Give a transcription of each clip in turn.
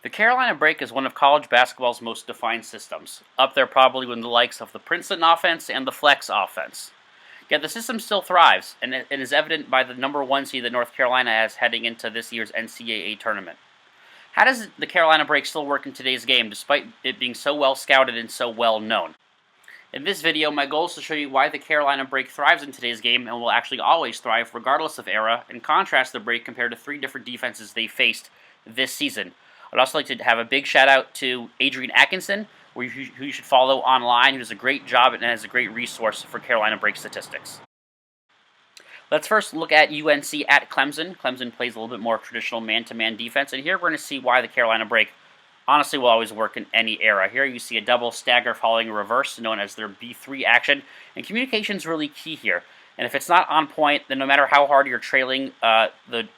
The Carolina break is one of college basketball's most defined systems, up there probably with the likes of the Princeton offense and the flex offense. Yet the system still thrives, and it is evident by the number one seed that North Carolina has heading into this year's NCAA tournament. How does the Carolina break still work in today's game, despite it being so well scouted and so well known? In this video, my goal is to show you why the Carolina break thrives in today's game and will actually always thrive regardless of era, and contrast the break compared to three different defenses they faced this season. I'd also like to have a big shout out to Adrian Atkinson, who you should follow online, who does a great job and has a great resource for Carolina break statistics. Let's first look at UNC at Clemson. Clemson plays a little bit more traditional man-to-man defense, and here we're going to see why the Carolina break honestly will always work in any era. Here you see a double stagger following a reverse, known as their B3 action, and communication is really key here. And if it's not on point, then no matter how hard you're trailing the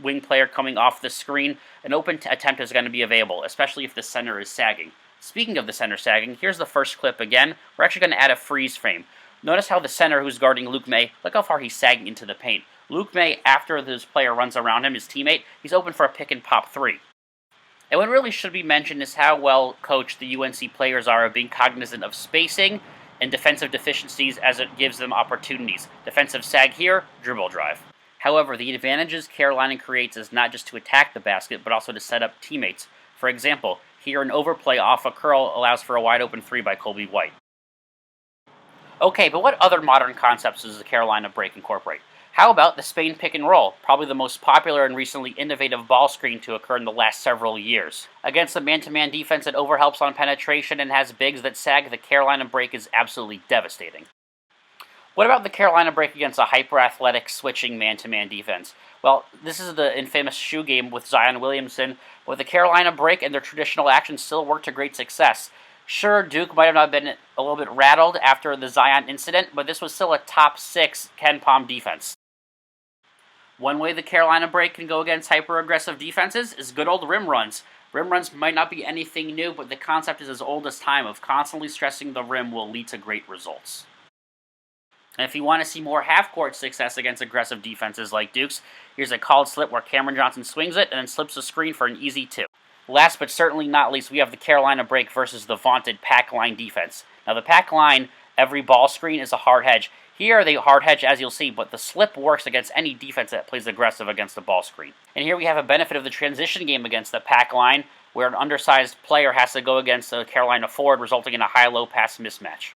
wing player coming off the screen, an open attempt is going to be available, especially if the center is sagging. Speaking of the center sagging, here's the first clip again. We're actually going to add a freeze frame. Notice how the center who's guarding Luke May, look how far he's sagging into the paint. Luke May, after this player runs around him, his teammate, he's open for a pick and pop three. And what really should be mentioned is how well coached the UNC players are of being cognizant of spacing and defensive deficiencies as it gives them opportunities. Defensive sag here, dribble drive. However, the advantages Carolina creates is not just to attack the basket, but also to set up teammates. For example, here an overplay off a curl allows for a wide open three by Colby White. Okay, but what other modern concepts does the Carolina break incorporate? How about the Spain pick and roll, probably the most popular and recently innovative ball screen to occur in the last several years? Against a man-to-man defense that overhelps on penetration and has bigs that sag, the Carolina break is absolutely devastating. What about the Carolina break against a hyper-athletic switching man-to-man defense? Well, this is the infamous shoe game with Zion Williamson, but the Carolina break and their traditional actions still work to great success. Sure, Duke might have not been a little bit rattled after the Zion incident, but this was still a top 6 Ken Pom defense. One way the Carolina break can go against hyper-aggressive defenses is good old rim runs. Rim runs might not be anything new, but the concept is as old as time of constantly stressing the rim will lead to great results. And if you want to see more half-court success against aggressive defenses like Duke's, here's a called slip where Cameron Johnson swings it and then slips the screen for an easy 2. Last but certainly not least, we have the Carolina break versus the vaunted pack line defense. Now the pack line, every ball screen is a hard hedge. Here they hard hedge as you'll see, but the slip works against any defense that plays aggressive against the ball screen. And here we have a benefit of the transition game against the pack line, where an undersized player has to go against a Carolina forward, resulting in a high-low pass mismatch.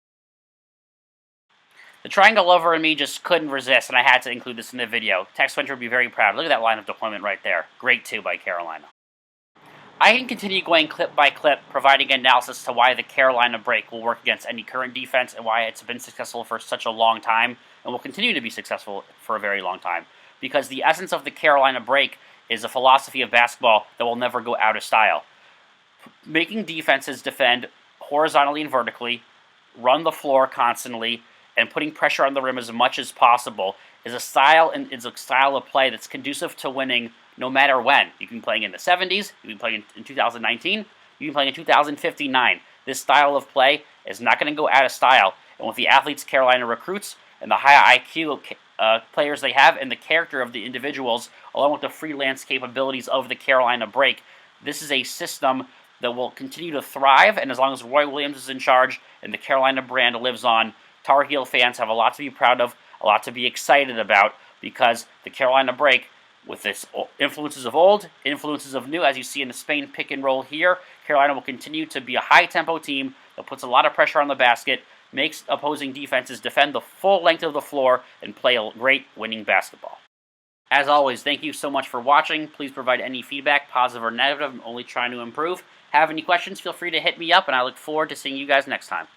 The triangle lover in me just couldn't resist, and I had to include this in the video. Tech Swinter would be very proud. Look at that line of deployment right there. Great, too, by Carolina. I can continue going clip by clip, providing analysis to why the Carolina break will work against any current defense and why it's been successful for such a long time, and will continue to be successful for a very long time. Because the essence of the Carolina break is a philosophy of basketball that will never go out of style. Making defenses defend horizontally and vertically, run the floor constantly, and putting pressure on the rim as much as possible is a style of play that's conducive to winning no matter when. You can be playing in the 70s, you can be playing in 2019, you can be playing in 2059. This style of play is not going to go out of style. And with the athletes Carolina recruits and the high IQ players they have and the character of the individuals, along with the freelance capabilities of the Carolina break, this is a system that will continue to thrive. And as long as Roy Williams is in charge and the Carolina brand lives on, Tar Heel fans have a lot to be proud of, a lot to be excited about, because the Carolina break, with its influences of old, influences of new, as you see in the Spain pick and roll here, Carolina will continue to be a high-tempo team that puts a lot of pressure on the basket, makes opposing defenses defend the full length of the floor, and play a great winning basketball. As always, thank you so much for watching. Please provide any feedback, positive or negative. I'm only trying to improve. Have any questions, feel free to hit me up, and I look forward to seeing you guys next time.